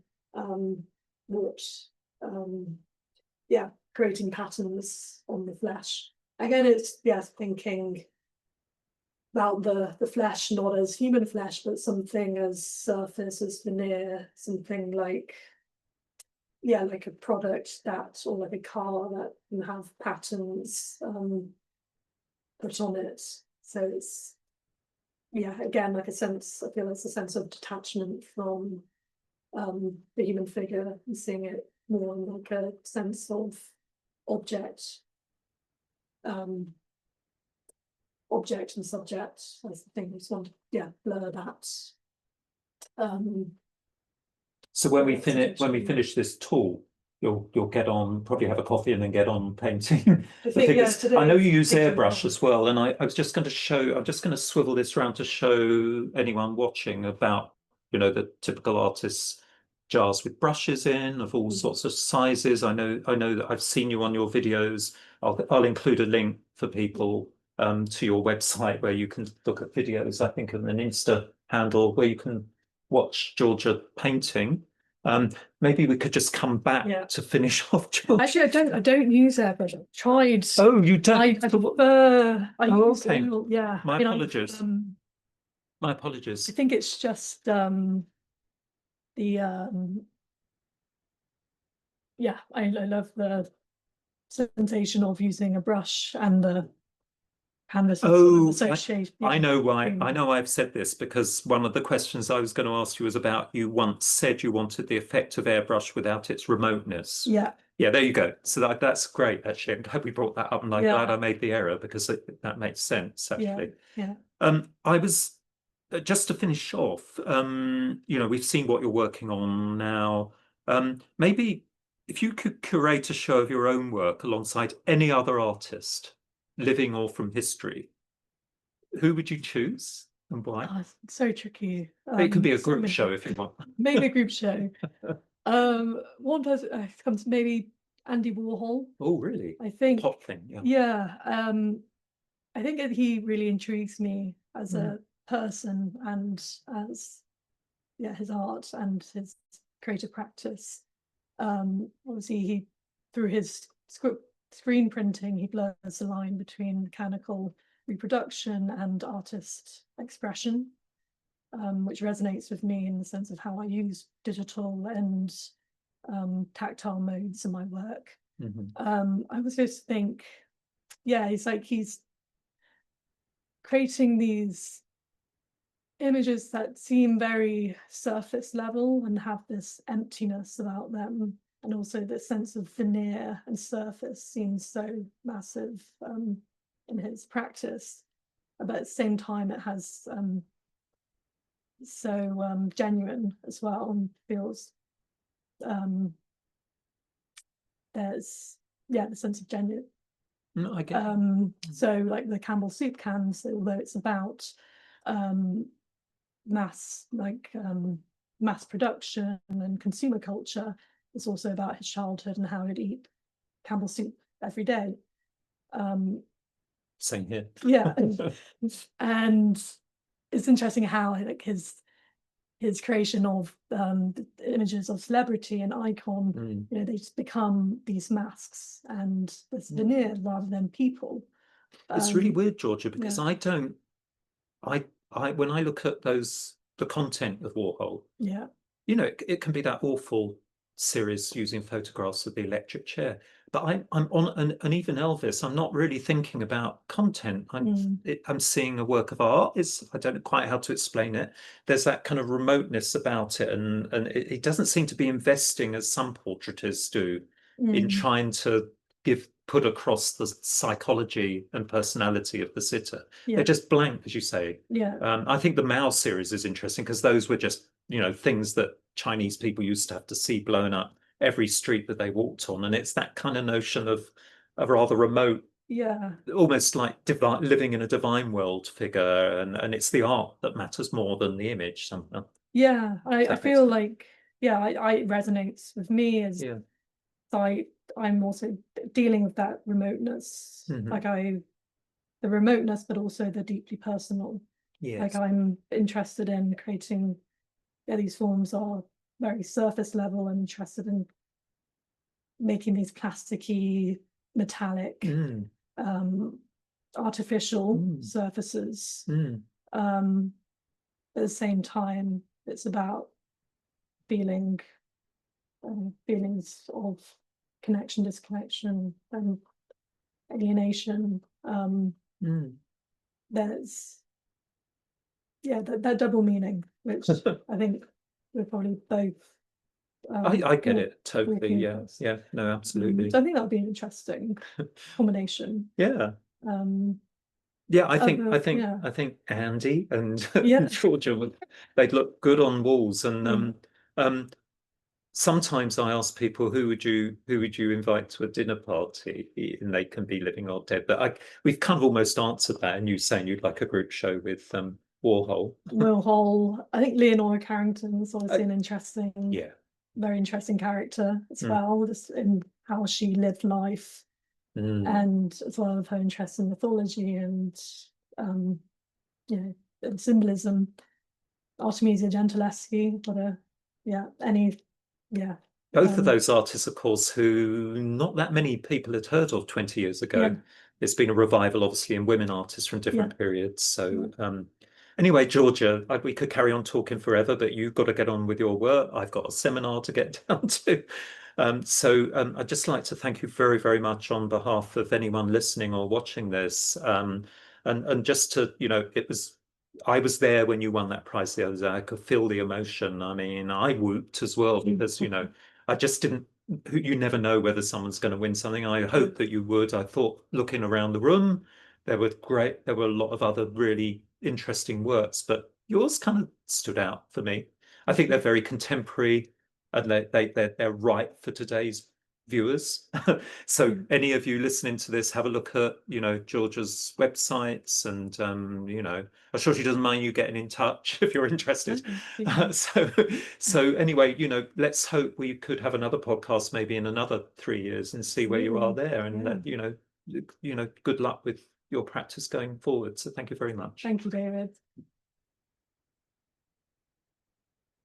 creating patterns on the flesh. Again, it's thinking about the flesh not as human flesh, but something as surface, as veneer, something like like a product that, or like a car that can have patterns put on it. So it's again, like a sense, I feel it's a sense of detachment from the human figure and seeing it more in like a sense of object and subject. I think I just want to blur that. So when we finish this talk, you'll get on, probably have a coffee and then get on painting. I know you use ZBrush as well, and I was just going to show. I'm just going to swivel this around to show anyone watching about the typical artist's jars with brushes in of all sorts of sizes. I know that I've seen you on your videos. I'll include a link for people to your website where you can look at videos. I think and an Insta handle where you can watch Georgia painting. Maybe we could just come back to finish off. Georgia. Actually, I don't use ZBrush. I've tried. Oh, you don't. I prefer. Okay. Yeah. My apologies. My apologies. I think it's just I love the sensation of using a brush and the canvas is sort of Oh, associated. I Yeah. know why. I know I've said this because one of the questions I was going to ask you was about you once said you wanted the effect of airbrush without its remoteness. Yeah. Yeah, there you go. So that's great, actually. I'm glad we brought that up, and I'm glad Yeah. I made the error because that makes sense, Yeah. actually. Yeah. I was just to finish off, we've seen what you're working on now. Maybe if you could curate a show of your own work alongside any other artist, living or from history, who would you choose and why? Oh, it's so tricky. It could be a So group many. show if you want. Maybe a group show. One person comes maybe Andy Warhol. Oh, really? I think. Pop thing, yeah. Yeah. I think that he really intrigues me as a person and as his art and his creative practice. Obviously, he through his screen printing, he blurs the line between mechanical reproduction and artist expression, which resonates with me in the sense of how I use digital and tactile modes in my work. I also think, he's creating these images that seem very surface level and have this emptiness about them, and also this sense of veneer and surface seems so massive in his practice, but at the same time it has so genuine as well, and feels there's the sense of genuine. No, I get so like the Campbell soup cans, although it's about mass production and consumer culture, it's also about his childhood and how he'd eat Campbell soup every day. Same here. Yeah. And it's interesting how like his creation of images of celebrity and icon, they just become these masks and this veneer rather than people. It's really weird, Georgia, because yeah. I don't, I when I look at the content of Warhol, Yeah. It can be that awful series using photographs of the electric chair, but I'm on, and even Elvis, I'm not really thinking about content. I'm seeing a work of art. I don't know quite how to explain it. There's that kind of remoteness about it, and it doesn't seem to be investing as some portraitists do in trying to put across the psychology and personality of the sitter. They're just blank, as you say. Yeah. I think the Mao series is interesting because those were just things that Chinese people used to have to see blown up every street that they walked on, and it's that kind of notion of a rather remote, almost like divine, living in a divine world figure, and it's the art that matters more than the image somehow. Yeah, I feel like it resonates with me as I'm also dealing with that remoteness, the remoteness, but also the deeply personal. Yes. Like I'm interested in creating these forms are very surface level. I'm interested in making these plasticky, metallic, artificial surfaces. At the same time, it's about feelings of connection, disconnection, and alienation. There's that double meaning, which I think we're probably both. I get it totally. Yeah, no, absolutely. So I think that would be an interesting combination. Yeah. I think Andy and Georgia they'd look good on walls, and sometimes I ask people who would you invite to a dinner party, and they can be living or dead. But we've kind of almost answered that, and you saying you'd like a group show with Warhol. Warhol. I think Leonora Carrington's obviously an interesting, very interesting character as well, just in how she lived life, and as well as her interest in mythology and and symbolism. Artemisia Gentileschi, both of those artists, of course, who not that many people had heard of 20 years ago. There's been a revival, obviously, in women artists from different periods. So anyway, Georgia, we could carry on talking forever, but you've got to get on with your work. I've got a seminar to get down to. So I'd just like to thank you very, very much on behalf of anyone listening or watching this. And just to, I was there when you won that prize the other day. I could feel the emotion. I mean, I whooped as well because, I just didn't, you never know whether someone's going to win something. I hope that you would. I thought looking around the room, there were a lot of other really interesting works, but yours kind of stood out for me. I think they're very contemporary and they're right for today's viewers. So any of you listening to this, have a look at, Georgia's websites and, I'm sure she doesn't mind you getting in touch if you're interested. So anyway, let's hope we could have another podcast maybe in another 3 years and see where you are there. And, good luck with your practice going forward. So thank you very much. Thank you, David.